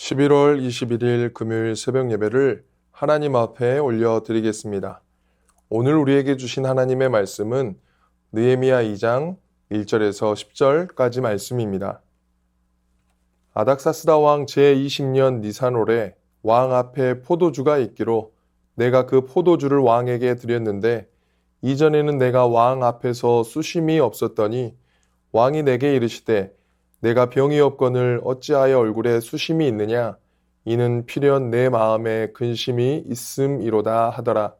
11월 21일 금요일 새벽 예배를 하나님 앞에 올려드리겠습니다. 오늘 우리에게 주신 하나님의 말씀은 느헤미야 2장 1절에서 10절까지 말씀입니다. 아닥사스다 왕 제20년 니산월에 왕 앞에 포도주가 있기로 내가 그 포도주를 왕에게 드렸는데 이전에는 내가 왕 앞에서 수심이 없었더니 왕이 내게 이르시되 내가 병이 없거늘 어찌하여 얼굴에 수심이 있느냐? 이는 필연 내 마음에 근심이 있음이로다 하더라.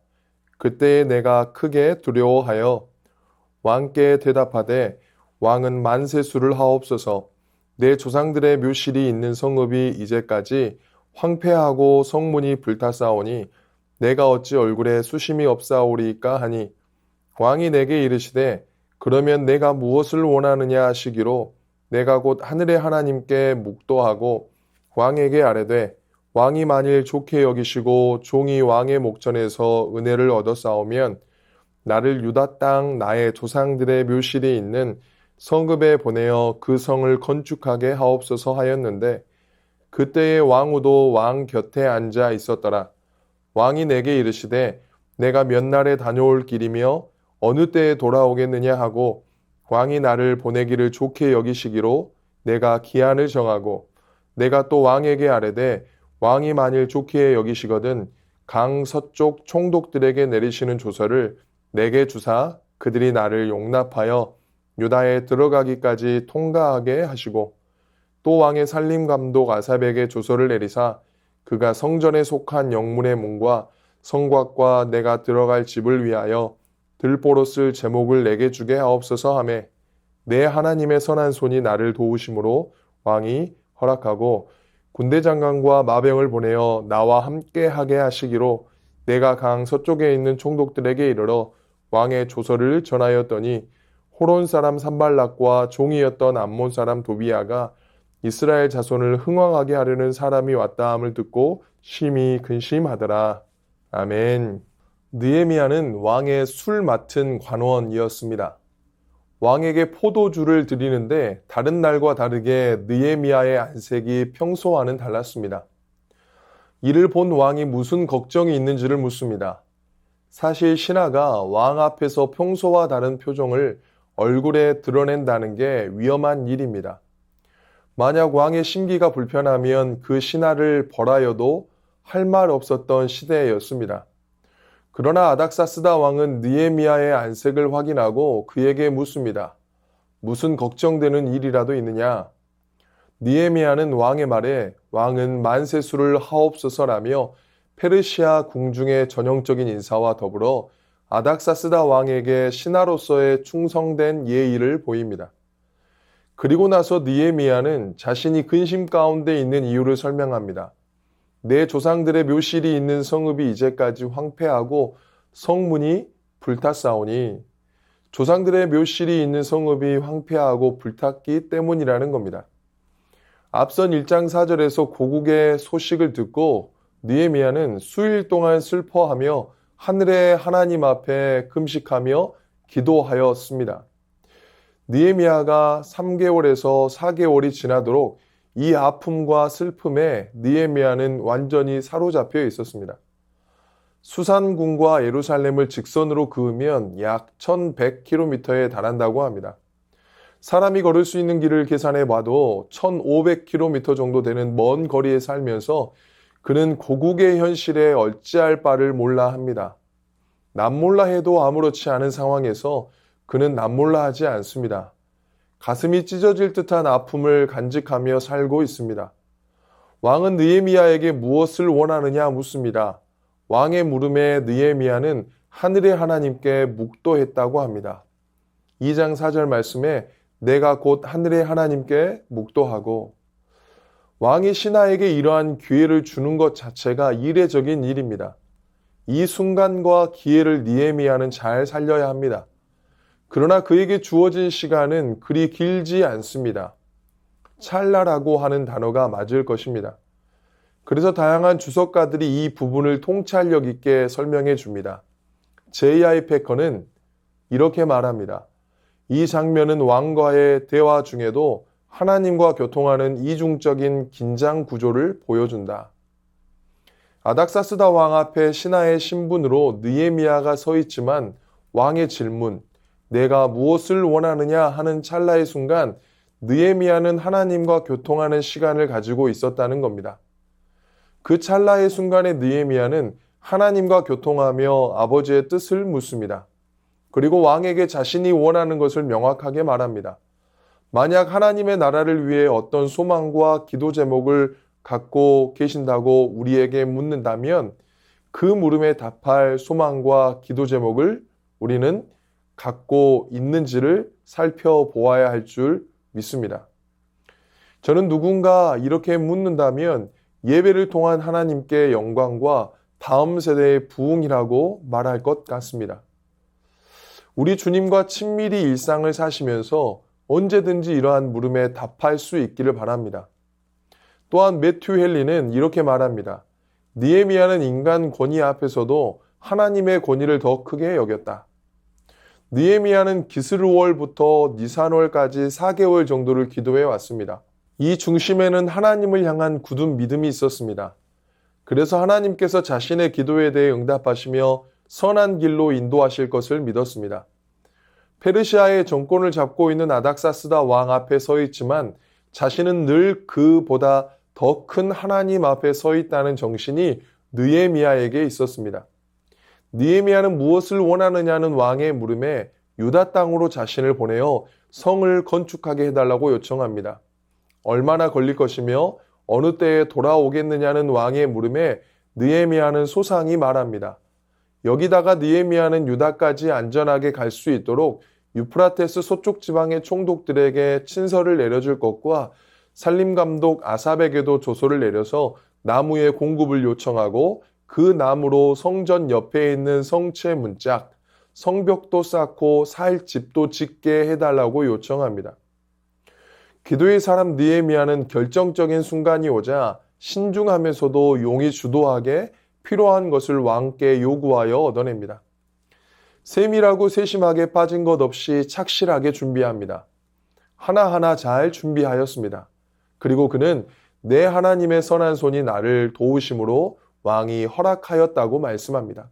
그때에 내가 크게 두려워하여 왕께 대답하되 왕은 만세수를 하옵소서. 내 조상들의 묘실이 있는 성읍이 이제까지 황폐하고 성문이 불타사오니 내가 어찌 얼굴에 수심이 없사오리까 하니 왕이 내게 이르시되 그러면 내가 무엇을 원하느냐 하시기로 내가 곧 하늘의 하나님께 묵도하고 왕에게 아뢰되 왕이 만일 좋게 여기시고 종이 왕의 목전에서 은혜를 얻어싸우면 나를 유다 땅 나의 조상들의 묘실이 있는 성읍에 보내어 그 성을 건축하게 하옵소서 하였는데 그때에 왕후도 왕 곁에 앉아 있었더라. 왕이 내게 이르시되 내가 몇 날에 다녀올 길이며 어느 때에 돌아오겠느냐 하고 왕이 나를 보내기를 좋게 여기시기로 내가 기한을 정하고 내가 또 왕에게 아뢰되 왕이 만일 좋게 여기시거든 강 서쪽 총독들에게 내리시는 조서를 내게 주사 그들이 나를 용납하여 유다에 들어가기까지 통과하게 하시고 또 왕의 살림감독 아삽에게 조서를 내리사 그가 성전에 속한 영문의 문과 성곽과 내가 들어갈 집을 위하여 들보로 쓸 제목을 내게 주게 하옵소서 하며 내 하나님의 선한 손이 나를 도우심으로 왕이 허락하고 군대 장관과 마병을 보내어 나와 함께 하게 하시기로 내가 강 서쪽에 있는 총독들에게 이르러 왕의 조서를 전하였더니 호론 사람 산발락과 종이었던 암몬 사람 도비야가 이스라엘 자손을 흥왕하게 하려는 사람이 왔다 함을 듣고 심히 근심하더라. 아멘. 느헤미야는 왕의 술 맡은 관원이었습니다. 왕에게 포도주를 드리는데 다른 날과 다르게 느헤미야의 안색이 평소와는 달랐습니다. 이를 본 왕이 무슨 걱정이 있는지를 묻습니다. 사실 신하가 왕 앞에서 평소와 다른 표정을 얼굴에 드러낸다는 게 위험한 일입니다. 만약 왕의 심기가 불편하면 그 신하를 벌하여도 할 말 없었던 시대였습니다. 그러나 아닥사스다 왕은 느헤미야의 안색을 확인하고 그에게 묻습니다. 무슨 걱정되는 일이라도 있느냐? 느헤미야는 왕의 말에 왕은 만세수를 하옵소서라며 페르시아 궁중의 전형적인 인사와 더불어 아닥사스다 왕에게 신하로서의 충성된 예의를 보입니다. 그리고 나서 느헤미야는 자신이 근심 가운데 있는 이유를 설명합니다. 내 조상들의 묘실이 있는 성읍이 이제까지 황폐하고 성문이 불탔사오니 조상들의 묘실이 있는 성읍이 황폐하고 불탔기 때문이라는 겁니다. 앞선 1장 4절에서 고국의 소식을 듣고 느헤미야는 수일 동안 슬퍼하며 하늘의 하나님 앞에 금식하며 기도하였습니다. 느헤미야가 3개월에서 4개월이 지나도록 이 아픔과 슬픔에 느헤미야는 완전히 사로잡혀 있었습니다. 수산궁과 예루살렘을 직선으로 그으면 약 1100km에 달한다고 합니다. 사람이 걸을 수 있는 길을 계산해 봐도 1500km 정도 되는 먼 거리에 살면서 그는 고국의 현실에 어찌할 바를 몰라 합니다. 남몰라 해도 아무렇지 않은 상황에서 그는 남몰라 하지 않습니다. 가슴이 찢어질 듯한 아픔을 간직하며 살고 있습니다. 왕은 느헤미야에게 무엇을 원하느냐 묻습니다. 왕의 물음에 느헤미야는 하늘의 하나님께 묵도했다고 합니다. 2장 4절 말씀에 내가 곧 하늘의 하나님께 묵도하고 왕이 신하에게 이러한 기회를 주는 것 자체가 이례적인 일입니다. 이 순간과 기회를 느헤미야는 잘 살려야 합니다. 그러나 그에게 주어진 시간은 그리 길지 않습니다. 찰나라고 하는 단어가 맞을 것입니다. 그래서 다양한 주석가들이 이 부분을 통찰력 있게 설명해 줍니다. J.I. 패커는 이렇게 말합니다. 이 장면은 왕과의 대화 중에도 하나님과 교통하는 이중적인 긴장 구조를 보여준다. 아닥사스다 왕 앞에 신하의 신분으로 느헤미야가 서 있지만 왕의 질문, 내가 무엇을 원하느냐 하는 찰나의 순간 느헤미야는 하나님과 교통하는 시간을 가지고 있었다는 겁니다. 그 찰나의 순간에 느헤미야는 하나님과 교통하며 아버지의 뜻을 묻습니다. 그리고 왕에게 자신이 원하는 것을 명확하게 말합니다. 만약 하나님의 나라를 위해 어떤 소망과 기도 제목을 갖고 계신다고 우리에게 묻는다면 그 물음에 답할 소망과 기도 제목을 우리는 갖고 있는지를 살펴보아야 할 줄 믿습니다. 저는 누군가 이렇게 묻는다면 예배를 통한 하나님께 영광과 다음 세대의 부흥이라고 말할 것 같습니다. 우리 주님과 친밀히 일상을 사시면서 언제든지 이러한 물음에 답할 수 있기를 바랍니다. 또한 매튜 헨리는 이렇게 말합니다. 느헤미야는 인간 권위 앞에서도 하나님의 권위를 더 크게 여겼다. 느헤미야는 기스루월부터 니산월까지 4개월 정도를 기도해 왔습니다. 이 중심에는 하나님을 향한 굳은 믿음이 있었습니다. 그래서 하나님께서 자신의 기도에 대해 응답하시며 선한 길로 인도하실 것을 믿었습니다. 페르시아의 정권을 잡고 있는 아닥사스다 왕 앞에 서 있지만 자신은 늘 그보다 더 큰 하나님 앞에 서 있다는 정신이 느헤미야에게 있었습니다. 느헤미야는 무엇을 원하느냐는 왕의 물음에 유다 땅으로 자신을 보내어 성을 건축하게 해달라고 요청합니다. 얼마나 걸릴 것이며 어느 때에 돌아오겠느냐는 왕의 물음에 느헤미야는 소상히 말합니다. 여기다가 느헤미야는 유다까지 안전하게 갈 수 있도록 유프라테스 서쪽 지방의 총독들에게 친서를 내려줄 것과 산림감독 아삽에게도 조서를 내려서 나무의 공급을 요청하고 그 나무로 성전 옆에 있는 성체 문짝, 성벽도 쌓고 살 집도 짓게 해달라고 요청합니다. 기도의 사람 느헤미야는 결정적인 순간이 오자 신중하면서도 용이 주도하게 필요한 것을 왕께 요구하여 얻어냅니다. 세밀하고 세심하게 빠진 것 없이 착실하게 준비합니다. 하나하나 잘 준비하였습니다. 그리고 그는 내 하나님의 선한 손이 나를 도우심으로 왕이 허락하였다고 말씀합니다.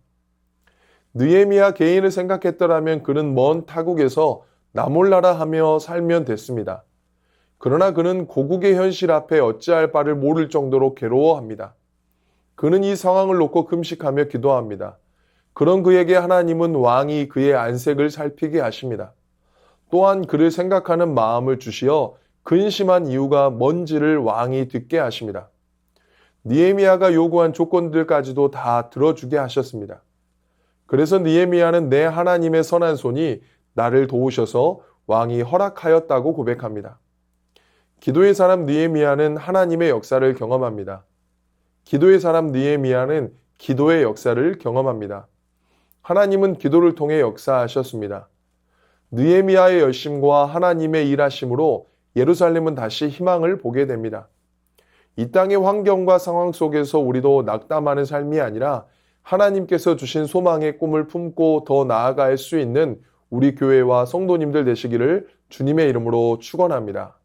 느헤미야 개인을 생각했더라면 그는 먼 타국에서 나몰라라 하며 살면 됐습니다. 그러나 그는 고국의 현실 앞에 어찌할 바를 모를 정도로 괴로워합니다. 그는 이 상황을 놓고 금식하며 기도합니다. 그런 그에게 하나님은 왕이 그의 안색을 살피게 하십니다. 또한 그를 생각하는 마음을 주시어 근심한 이유가 뭔지를 왕이 듣게 하십니다. 느헤미야가 요구한 조건들까지도 다 들어주게 하셨습니다. 그래서 느헤미야는 내 하나님의 선한 손이 나를 도우셔서 왕이 허락하였다고 고백합니다. 기도의 사람 느헤미야는 하나님의 역사를 경험합니다. 기도의 사람 느헤미야는 기도의 역사를 경험합니다. 하나님은 기도를 통해 역사하셨습니다. 느헤미야의 열심과 하나님의 일하심으로 예루살렘은 다시 희망을 보게 됩니다. 이 땅의 환경과 상황 속에서 우리도 낙담하는 삶이 아니라 하나님께서 주신 소망의 꿈을 품고 더 나아갈 수 있는 우리 교회와 성도님들 되시기를 주님의 이름으로 축원합니다.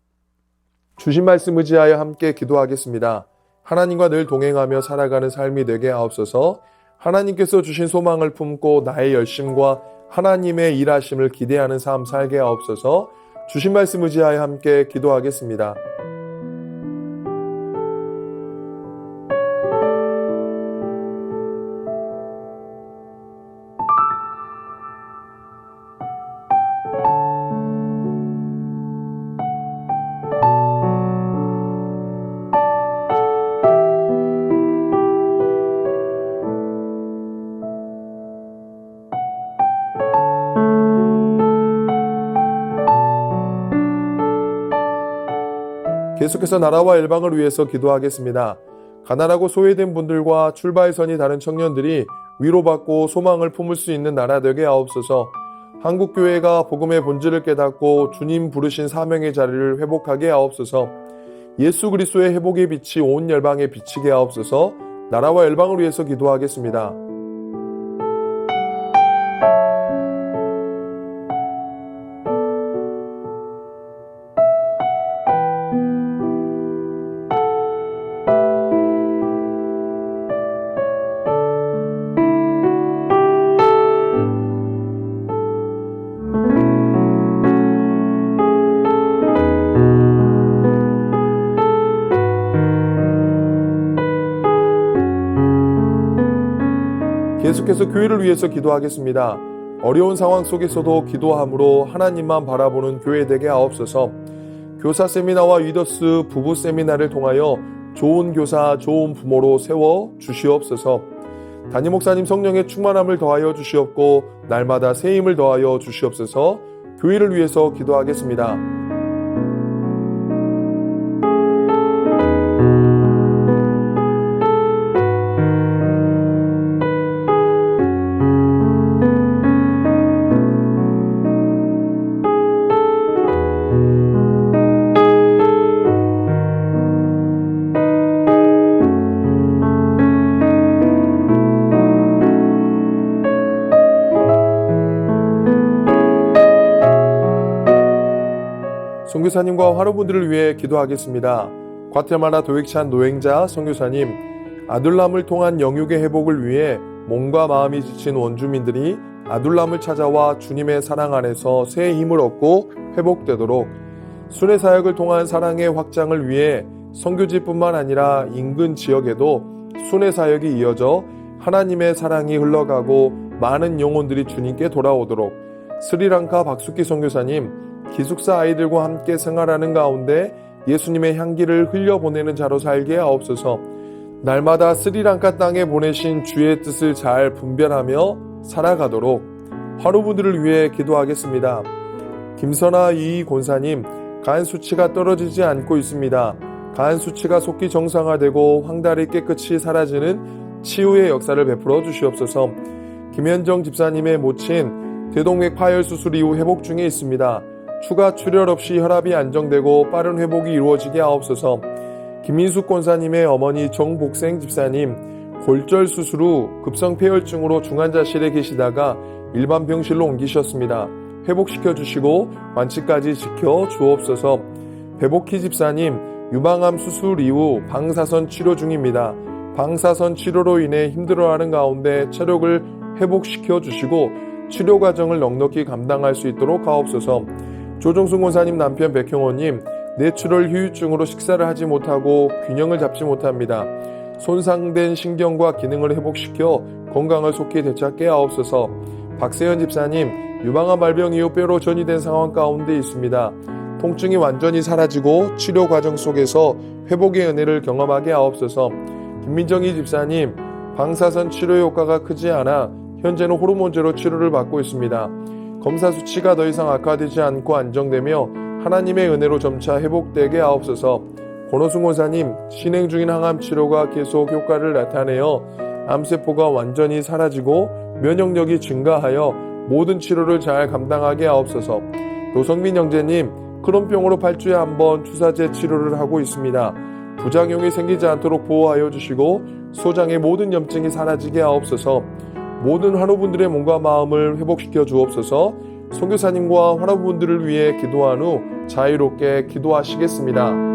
주신 말씀 의지하여 함께 기도하겠습니다. 하나님과 늘 동행하며 살아가는 삶이 되게 하옵소서. 하나님께서 주신 소망을 품고 나의 열심과 하나님의 일하심을 기대하는 삶 살게 하옵소서. 주신 말씀 의지하여 함께 기도하겠습니다. 계속해서 나라와 열방을 위해서 기도하겠습니다. 가난하고 소외된 분들과 출발선이 다른 청년들이 위로받고 소망을 품을 수 있는 나라 되게 하옵소서. 한국교회가 복음의 본질을 깨닫고 주님 부르신 사명의 자리를 회복하게 하옵소서. 예수 그리스도의 회복의 빛이 온 열방에 비치게 하옵소서. 나라와 열방을 위해서 기도하겠습니다. 계속해서 교회를 위해서 기도하겠습니다. 어려운 상황 속에서도 기도함으로 하나님만 바라보는 교회 되게 하옵소서. 교사 세미나와 위더스 부부 세미나를 통하여 좋은 교사, 좋은 부모로 세워 주시옵소서. 담임 목사님 성령의 충만함을 더하여 주시옵고 날마다 새 힘을 더하여 주시옵소서. 교회를 위해서 기도하겠습니다. 선교사님과 환우분들을 위해 기도하겠습니다. 과테말라 도액찬 노행자 선교사님, 아둘람을 통한 영육의 회복을 위해 몸과 마음이 지친 원주민들이 아둘람을 찾아와 주님의 사랑 안에서 새 힘을 얻고 회복되도록, 순회 사역을 통한 사랑의 확장을 위해 선교지뿐만 아니라 인근 지역에도 순회 사역이 이어져 하나님의 사랑이 흘러가고 많은 영혼들이 주님께 돌아오도록, 스리랑카 박숙기 선교사님, 기숙사 아이들과 함께 생활하는 가운데 예수님의 향기를 흘려보내는 자로 살게 하옵소서. 날마다 스리랑카 땅에 보내신 주의 뜻을 잘 분별하며 살아가도록 환우분들을 위해 기도하겠습니다. 김선아 이 권사님, 간 수치가 떨어지지 않고 있습니다. 간 수치가 속히 정상화되고 황달이 깨끗이 사라지는 치유의 역사를 베풀어 주시옵소서. 김현정 집사님의 모친 대동맥 파열 수술 이후 회복 중에 있습니다. 추가 출혈 없이 혈압이 안정되고 빠른 회복이 이루어지게 하옵소서. 김민숙 권사님의 어머니 정복생 집사님, 골절 수술 후 급성 폐혈증으로 중환자실에 계시다가 일반 병실로 옮기셨습니다. 회복시켜 주시고 완치까지 지켜 주옵소서. 배복희 집사님, 유방암 수술 이후 방사선 치료 중입니다. 방사선 치료로 인해 힘들어하는 가운데 체력을 회복시켜 주시고 치료 과정을 넉넉히 감당할 수 있도록 하옵소서. 조정순 권사님 남편 백형호님, 뇌출혈 후유증으로 식사를 하지 못하고 균형을 잡지 못합니다. 손상된 신경과 기능을 회복시켜 건강을 속히 되찾게 하옵소서. 박세현 집사님, 유방암 발병 이후 뼈로 전이된 상황 가운데 있습니다. 통증이 완전히 사라지고 치료 과정 속에서 회복의 은혜를 경험하게 하옵소서. 김민정희 집사님, 방사선 치료 효과가 크지 않아 현재는 호르몬제로 치료를 받고 있습니다. 검사 수치가 더 이상 악화되지 않고 안정되며 하나님의 은혜로 점차 회복되게 하옵소서. 권호순 권사님, 진행 중인 항암 치료가 계속 효과를 나타내어 암세포가 완전히 사라지고 면역력이 증가하여 모든 치료를 잘 감당하게 하옵소서. 노성민 형제님, 크론병으로 8주에 한 번 주사제 치료를 하고 있습니다. 부작용이 생기지 않도록 보호하여 주시고 소장의 모든 염증이 사라지게 하옵소서. 모든 환우분들의 몸과 마음을 회복시켜 주옵소서. 선교사님과 환우분들을 위해 기도한 후 자유롭게 기도하시겠습니다.